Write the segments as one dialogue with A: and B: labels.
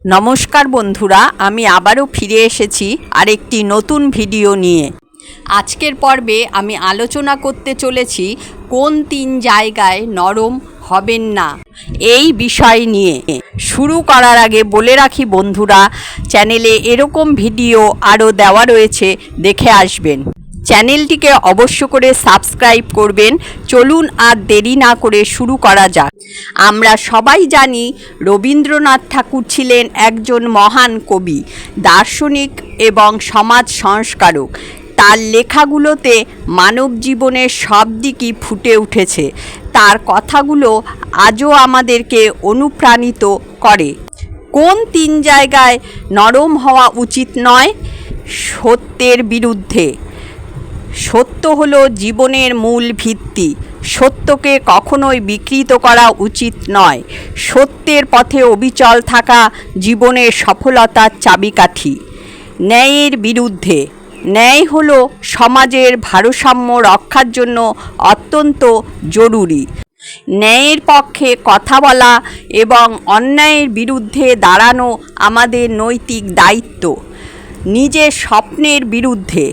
A: নমস্কার বন্ধুরা, আমি আবারও ফিরে এসেছি আরেকটি নতুন ভিডিও নিয়ে। আজকের পর্বে আমি আলোচনা করতে চলেছি কোন 3 জায়গায় নরম হবেন না এই বিষয় নিয়ে। শুরু করার আগে বলে রাখি বন্ধুরা, চ্যানেলে এরকম ভিডিও আরও দেওয়া রয়েছে, দেখে আসবেন। চ্যানেলটিকে অবশ্য করে সাবস্ক্রাইব করবেন। চলুন আর দেরি না করে শুরু করা যাক। আমরা সবাই জানি রবীন্দ্রনাথ ঠাকুর ছিলেন একজন মহান কবি, দার্শনিক এবং সমাজ সংস্কারক। তার লেখাগুলোতে মানব জীবনের সব দিকই ফুটে উঠেছে। তার কথাগুলো আজও আমাদেরকে অনুপ্রাণিত করে। কোন 3 জায়গায় নরম হওয়া উচিত নয়? সত্যের বিরুদ্ধে। সত্য হলো জীবনের মূল ভিত্তি। সত্যকে কখনোই বিকৃত করা উচিত নয়। সত্যের পথে অবিচল থাকা জীবনের সফলতার চাবিকাঠি। ন্যায়ের বিরুদ্ধে। ন্যায় হলো সমাজের ভারসাম্য রক্ষার জন্য অত্যন্ত জরুরি। ন্যায়ের পক্ষে কথা বলা এবং অন্যায়ের বিরুদ্ধে দাঁড়ানো আমাদের নৈতিক দায়িত্ব। নিজের স্বপ্নের বিরুদ্ধে।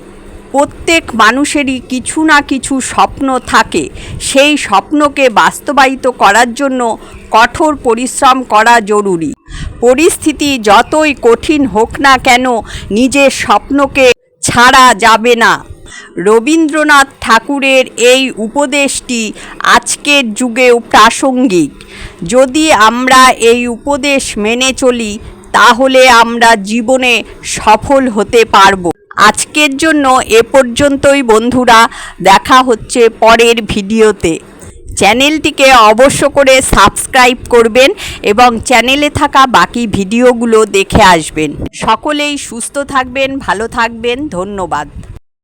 A: প্রত্যেক মানুষেরই কিছু না কিছু স্বপ্ন থাকে। সেই স্বপ্নকে বাস্তবায়িত করার জন্য কঠোর পরিশ্রম করা জরুরি। পরিস্থিতি যতই কঠিন হোক না কেন, নিজের স্বপ্নকে ছাড়া যাবে না। রবীন্দ্রনাথ ঠাকুরের এই উপদেশটি আজকের যুগেও প্রাসঙ্গিক। যদি আমরা এই উপদেশ মেনে চলি, তাহলে আমরা জীবনে সফল হতে পারব। আজকের জন্য এ পর্যন্তই বন্ধুরা। দেখা হচ্ছে পরের ভিডিওতে। চ্যানেলটিকে অবশ্য করে সাবস্ক্রাইব করবেন এবং চ্যানেলে থাকা বাকি ভিডিওগুলো দেখে আসবেন। সকলেই সুস্থ থাকবেন, ভালো থাকবেন। ধন্যবাদ।